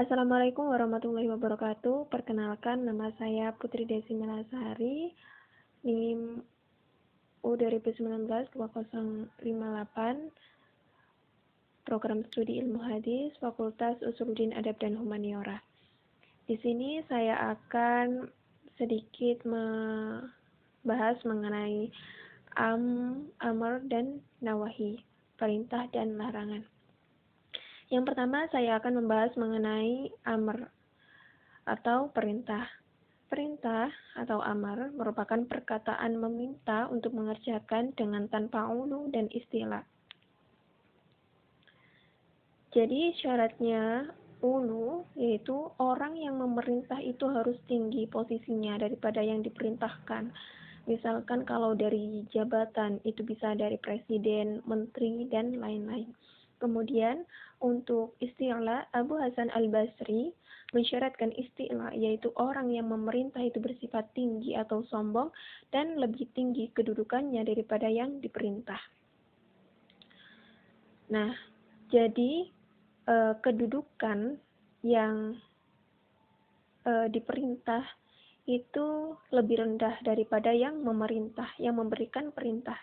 Assalamualaikum warahmatullahi wabarakatuh. Perkenalkan, nama saya Putri Desi Melasari, NIM U 2019-2058, Program Studi Ilmu Hadis, Fakultas Usuluddin Adab dan Humaniora. Di sini saya akan sedikit membahas mengenai amar dan nawahi, perintah dan larangan. Yang pertama, saya akan membahas mengenai amar atau perintah. Perintah atau amar merupakan perkataan meminta untuk mengerjakan dengan tanpa ulu dan istilah. Jadi syaratnya ulu yaitu orang yang memerintah itu harus tinggi posisinya daripada yang diperintahkan. Misalkan kalau dari jabatan itu bisa dari presiden, menteri, dan lain-lain. Kemudian untuk istilah, Abu Hasan Al-Basri mensyaratkan istilah yaitu orang yang memerintah itu bersifat tinggi atau sombong dan lebih tinggi kedudukannya daripada yang diperintah. Nah, jadi kedudukan yang diperintah itu lebih rendah daripada yang memerintah, yang memberikan perintah.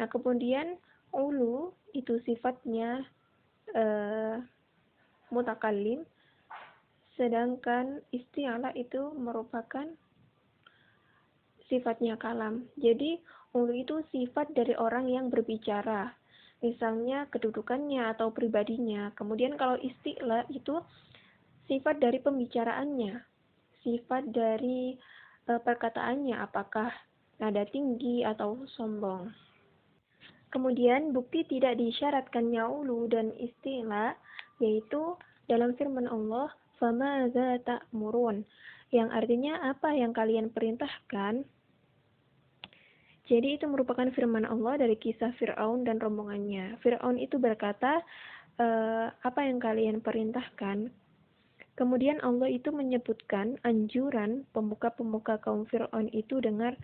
Nah, kemudian ulu itu sifatnya mutakallim, sedangkan istilah itu merupakan sifatnya kalam. Jadi ulu itu sifat dari orang yang berbicara, misalnya kedudukannya atau pribadinya. Kemudian kalau istilah itu sifat dari pembicaraannya, sifat dari perkataannya, apakah nada tinggi atau sombong. Kemudian bukti tidak disyaratkannya ulu dan istilah yaitu dalam firman Allah, "Famadza ta'murun", yang artinya apa yang kalian perintahkan. Jadi itu merupakan firman Allah dari kisah Fir'aun dan rombongannya. Fir'aun itu berkata, apa yang kalian perintahkan? Kemudian Allah itu menyebutkan anjuran pemuka-pemuka kaum Fir'aun itu dengan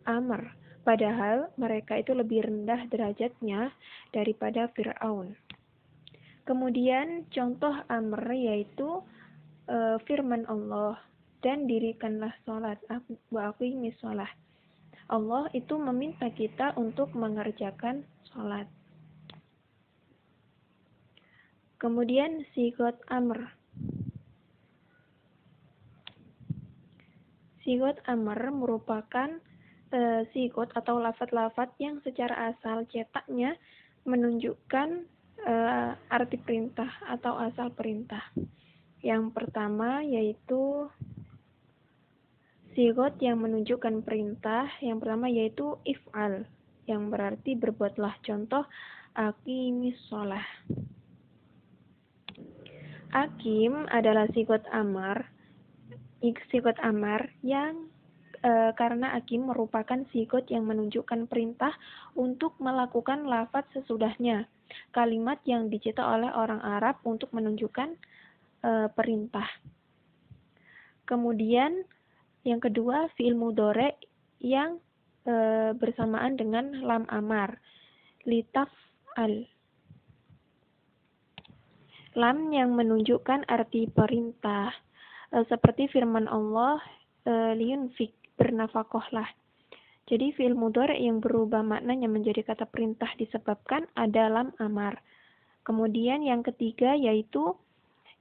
amar. Padahal mereka itu lebih rendah derajatnya daripada Fir'aun. Kemudian contoh amr yaitu firman Allah, dan dirikanlah sholat, wa aqimis sholat. Allah itu meminta kita untuk mengerjakan sholat. Kemudian sigot amr. Sigot amr merupakan sigot atau lafaz-lafaz yang secara asal cetaknya menunjukkan arti perintah atau asal perintah. Yang pertama yaitu sigot yang menunjukkan perintah. Yang pertama yaitu if'al, yang berarti berbuatlah. Contoh, aqimis sholah. Aqim adalah sigot amar yang karena aqim merupakan sigot yang menunjukkan perintah untuk melakukan lafaz sesudahnya, kalimat yang dicetak oleh orang Arab untuk menunjukkan perintah. Kemudian yang kedua, fi'il mudhari yang bersamaan dengan lam amar, litaf'al. Lam yang menunjukkan arti perintah, seperti firman Allah, liyunfik, bernafkahlah. Jadi fi'il mudhari yang berubah maknanya menjadi kata perintah disebabkan ada lam amar. Kemudian yang ketiga yaitu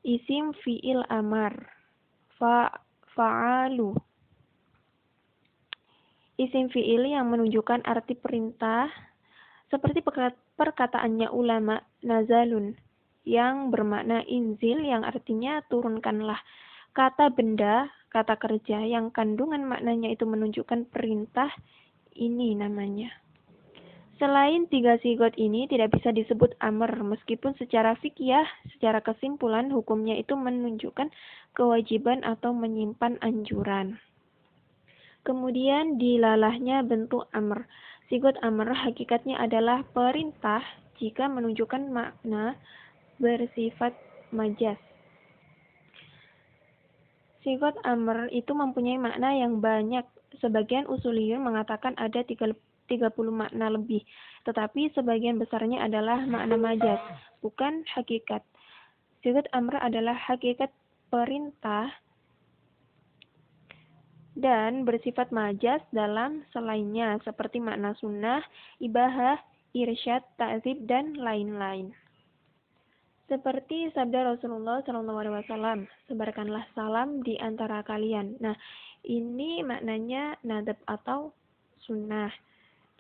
isim fi'il amar, fa'alu. Isim fi'il yang menunjukkan arti perintah, seperti perkataannya ulama, nazalun, yang bermakna inzil, yang artinya turunkanlah. Kata benda, kata kerja, yang kandungan maknanya itu menunjukkan perintah, ini namanya. Selain tiga sigot ini tidak bisa disebut amr, meskipun secara fiqhiyah, secara kesimpulan hukumnya itu menunjukkan kewajiban atau menyimpan anjuran. Kemudian dilalahnya bentuk amr. Sigot amr hakikatnya adalah perintah jika menunjukkan makna bersifat majaz. Sigot amr itu mempunyai makna yang banyak. Sebagian usuliyun mengatakan ada 30 makna lebih, tetapi sebagian besarnya adalah makna majaz, bukan hakikat. Sigat amr adalah hakikat perintah dan bersifat majas dalam selainnya, seperti makna sunnah, ibahah, irsyad, ta'zib, dan lain-lain. Seperti sabda Rasulullah SAW, sebarkanlah salam di antara kalian. Nah, ini maknanya nadab atau sunnah,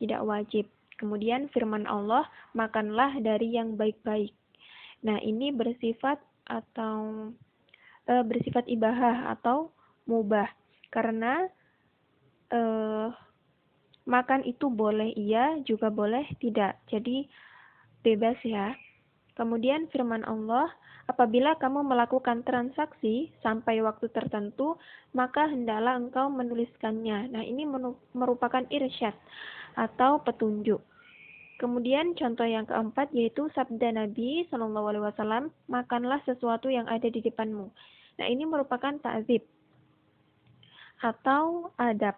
tidak wajib. Kemudian firman Allah, makanlah dari yang baik-baik. Nah, ini bersifat ibahah atau mubah, karena makan itu boleh iya, juga boleh tidak. Jadi bebas ya. Kemudian firman Allah, apabila kamu melakukan transaksi sampai waktu tertentu, maka hendaklah engkau menuliskannya. Nah, ini merupakan irsyad atau petunjuk. Kemudian contoh yang keempat yaitu sabda Nabi SAW, makanlah sesuatu yang ada di depanmu. Nah, ini merupakan ta'zib atau adab.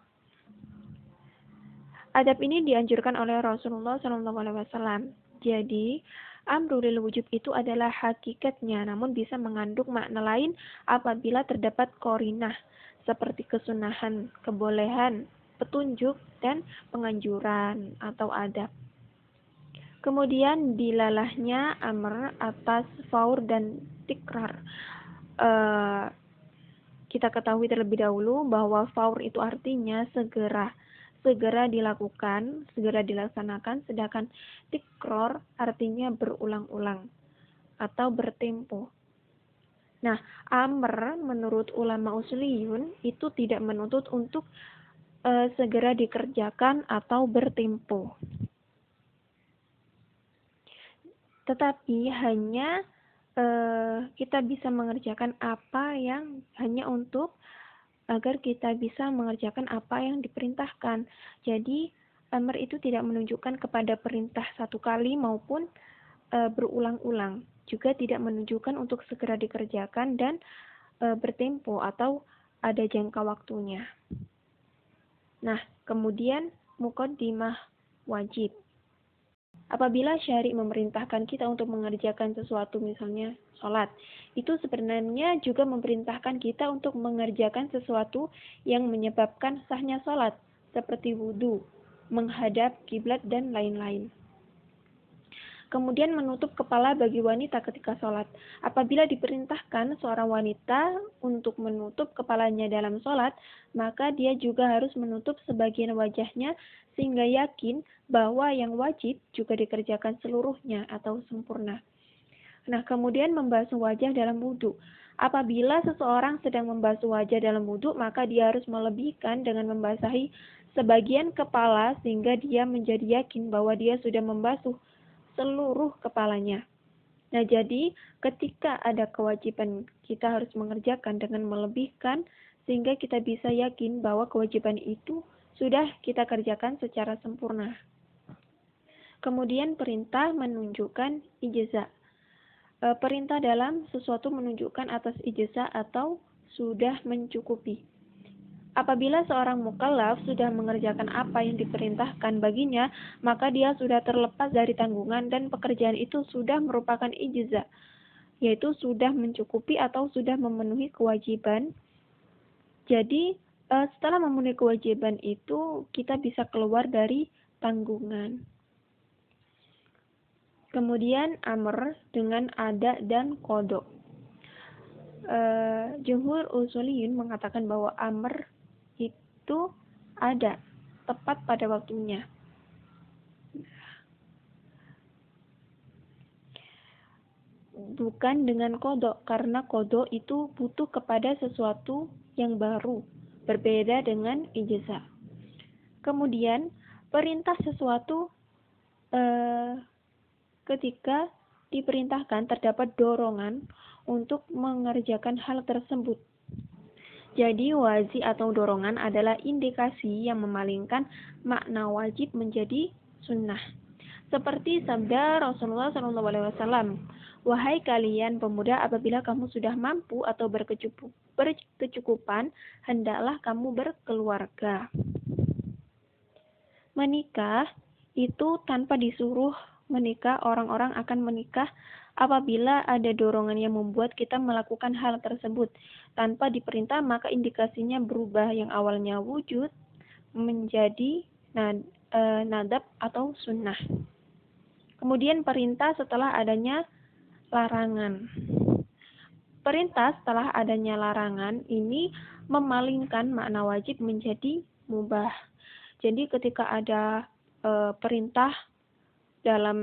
Adab ini dianjurkan oleh Rasulullah SAW. Jadi, amru lil wujub itu adalah hakikatnya, namun bisa mengandung makna lain apabila terdapat qarinah, seperti kesunahan, kebolehan, petunjuk, dan penganjuran atau adab. Kemudian dilalahnya amr atas faur dan tikrar. Kita ketahui terlebih dahulu bahwa faur itu artinya segera dilakukan, segera dilaksanakan, sedangkan tikror artinya berulang-ulang atau bertempo. Nah, amr menurut ulama usuliyun itu tidak menuntut untuk segera dikerjakan atau bertempo. Tetapi hanya kita bisa mengerjakan apa yang hanya untuk agar kita bisa mengerjakan apa yang diperintahkan. Jadi, amr itu tidak menunjukkan kepada perintah satu kali maupun berulang-ulang. Juga tidak menunjukkan untuk segera dikerjakan dan bertempo atau ada jangka waktunya. Nah, kemudian muqaddimah wajib. Apabila syari' memerintahkan kita untuk mengerjakan sesuatu, misalnya sholat, itu sebenarnya juga memerintahkan kita untuk mengerjakan sesuatu yang menyebabkan sahnya sholat, seperti wudhu, menghadap kiblat, dan lain-lain. Kemudian menutup kepala bagi wanita ketika sholat. Apabila diperintahkan seorang wanita untuk menutup kepalanya dalam sholat, maka dia juga harus menutup sebagian wajahnya sehingga yakin bahwa yang wajib juga dikerjakan seluruhnya atau sempurna. Nah, kemudian membasuh wajah dalam wudhu. Apabila seseorang sedang membasuh wajah dalam wudhu, maka dia harus melebihkan dengan membasahi sebagian kepala sehingga dia menjadi yakin bahwa dia sudah membasuh seluruh kepalanya. Nah, jadi ketika ada kewajiban, kita harus mengerjakan dengan melebihkan sehingga kita bisa yakin bahwa kewajiban itu sudah kita kerjakan secara sempurna. Kemudian perintah menunjukkan ijza. Perintah dalam sesuatu menunjukkan atas ijza atau sudah mencukupi. Apabila seorang mukallaf sudah mengerjakan apa yang diperintahkan baginya, maka dia sudah terlepas dari tanggungan dan pekerjaan itu sudah merupakan ijza, yaitu sudah mencukupi atau sudah memenuhi kewajiban. Jadi, setelah memenuhi kewajiban itu, kita bisa keluar dari tanggungan. Kemudian amr dengan ada dan qada. Jumhur usuliyun mengatakan bahwa amr itu ada, tepat pada waktunya. Bukan dengan qada, karena qada itu butuh kepada sesuatu yang baru, berbeda dengan ijza. Kemudian, perintah sesuatu ketika diperintahkan terdapat dorongan untuk mengerjakan hal tersebut. Jadi wazi atau dorongan adalah indikasi yang memalingkan makna wajib menjadi sunnah. Seperti sabda Rasulullah SAW, wahai kalian pemuda, apabila kamu sudah mampu atau berkecukupan, hendaklah kamu berkeluarga. Menikah itu tanpa disuruh menikah, orang-orang akan menikah Apabila ada dorongan yang membuat kita melakukan hal tersebut tanpa diperintah, maka indikasinya berubah yang awalnya wujud menjadi nadab atau sunnah. Kemudian perintah setelah adanya larangan. Perintah setelah adanya larangan ini memalingkan makna wajib menjadi mubah. Jadi ketika ada perintah dalam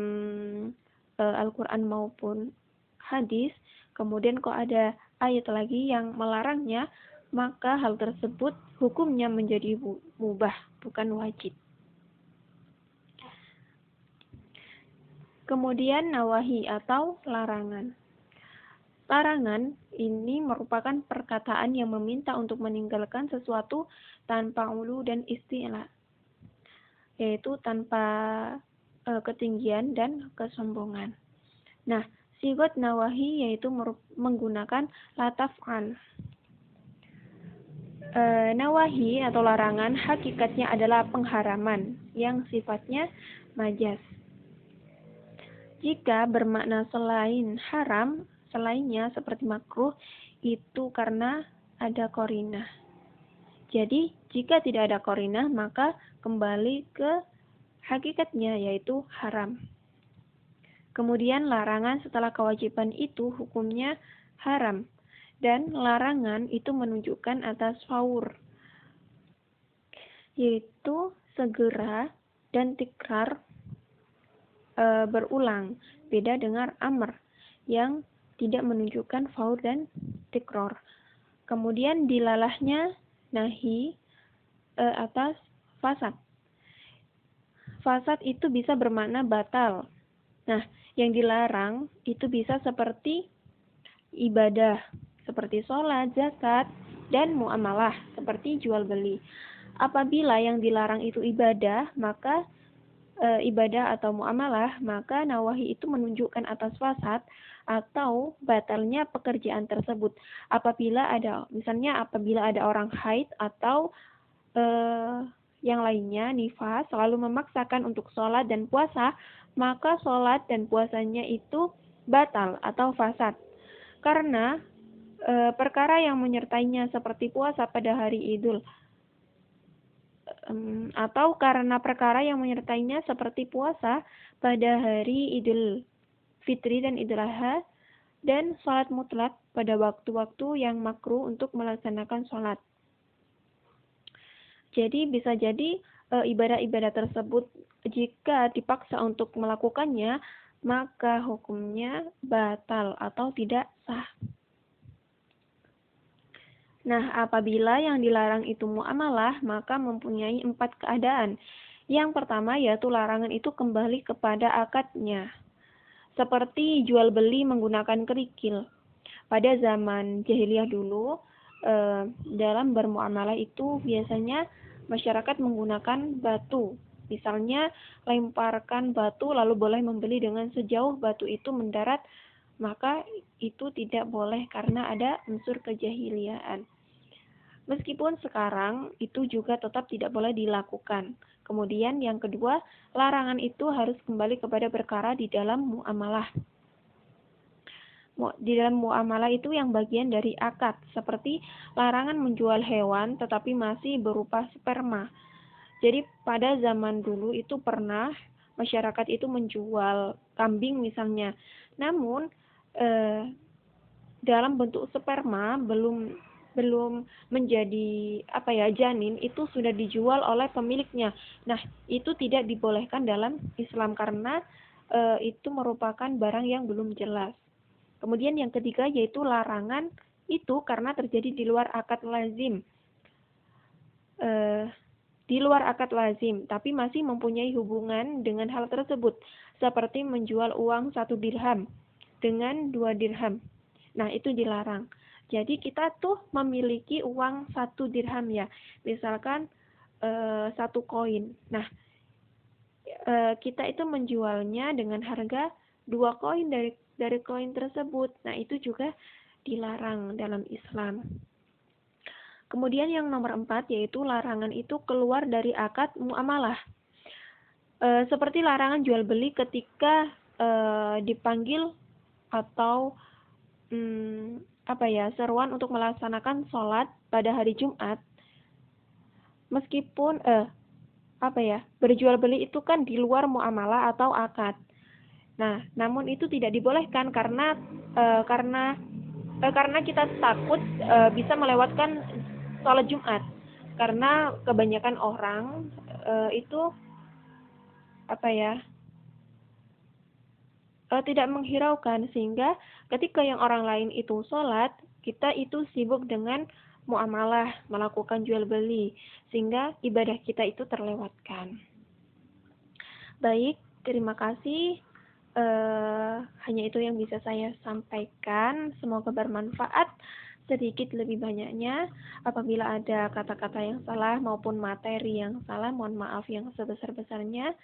Al-Quran maupun hadis, kemudian kok ada ayat lagi yang melarangnya, maka hal tersebut hukumnya menjadi mubah, bukan wajib. Kemudian nawahi atau larangan. Larangan ini merupakan perkataan yang meminta untuk meninggalkan sesuatu tanpa ulu dan istilah, yaitu tanpa ketinggian dan kesombongan. Nah, sigot nawahi yaitu menggunakan la taf'al. Nawahi atau larangan hakikatnya adalah pengharaman yang sifatnya majaz. Jika bermakna selain haram, selainnya seperti makruh, itu karena ada qarinah. Jadi, jika tidak ada qarinah, maka kembali ke hakikatnya, yaitu haram. Kemudian larangan setelah kewajiban itu hukumnya haram. Dan larangan itu menunjukkan atas faur, yaitu segera dan tikrar berulang. Beda dengan amr yang tidak menunjukkan faur dan tikrar. Kemudian dilalahnya nahi atas fasad. Fasad itu bisa bermakna batal. Nah, yang dilarang itu bisa seperti ibadah, seperti sholat, zakat, dan muamalah, seperti jual beli. Apabila yang dilarang itu ibadah, maka ibadah atau muamalah, maka nawahi itu menunjukkan atas fasad atau batalnya pekerjaan tersebut. Apabila ada orang haid atau yang lainnya nifas selalu memaksakan untuk sholat dan puasa, maka sholat dan puasanya itu batal atau fasad. Karena perkara yang menyertainya seperti puasa pada hari Idul atau karena perkara yang menyertainya seperti puasa pada hari Idul Fitri dan Idul Adha dan sholat mutlak pada waktu-waktu yang makruh untuk melaksanakan sholat. Jadi bisa jadi ibadah-ibadah tersebut jika dipaksa untuk melakukannya, maka hukumnya batal atau tidak sah. Nah, apabila yang dilarang itu muamalah, maka mempunyai 4 keadaan. Yang pertama yaitu larangan itu kembali kepada akadnya. Seperti jual beli menggunakan kerikil. Pada zaman jahiliyah dulu, dalam bermuamalah itu biasanya masyarakat menggunakan batu. Misalnya lemparkan batu lalu boleh membeli dengan sejauh batu itu mendarat, maka itu tidak boleh karena ada unsur kejahiliaan. Meskipun sekarang itu juga tetap tidak boleh dilakukan. Kemudian yang kedua, larangan itu harus kembali kepada perkara di dalam muamalah. Di dalam muamalah itu yang bagian dari akad, seperti larangan menjual hewan tetapi masih berupa sperma. Jadi pada zaman dulu itu pernah masyarakat itu menjual kambing misalnya. Namun dalam bentuk sperma belum menjadi janin, itu sudah dijual oleh pemiliknya. Nah, itu tidak dibolehkan dalam Islam karena itu merupakan barang yang belum jelas. Kemudian yang ketiga yaitu larangan itu karena terjadi di luar akad lazim. Di luar akad lazim, tapi masih mempunyai hubungan dengan hal tersebut, seperti menjual uang 1 dirham dengan 2 dirham. Nah, itu dilarang. Jadi kita tuh memiliki uang 1 dirham ya, misalkan 1 koin. Nah, kita itu menjualnya dengan harga 2 koin dari koin tersebut. Nah, itu juga dilarang dalam Islam. Kemudian yang nomor 4 yaitu larangan itu keluar dari akad muamalah. Seperti larangan jual beli ketika dipanggil atau seruan untuk melaksanakan sholat pada hari Jumat, meskipun berjual beli itu kan di luar muamalah atau akad. Nah, namun itu tidak dibolehkan karena kita takut bisa melewatkan sholat Jumat, karena kebanyakan orang itu tidak menghiraukan, sehingga ketika yang orang lain itu sholat, kita itu sibuk dengan muamalah, melakukan jual beli, sehingga ibadah kita itu terlewatkan. Baik, terima kasih. Hanya itu yang bisa saya sampaikan. Semoga bermanfaat. Sedikit lebih banyaknya, apabila ada kata-kata yang salah maupun materi yang salah, mohon maaf yang sebesar-besarnya.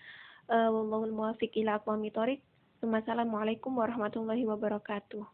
Wallahul muwaffiq ila aqwamit thoriq. Wassalamualaikum warahmatullahi wabarakatuh.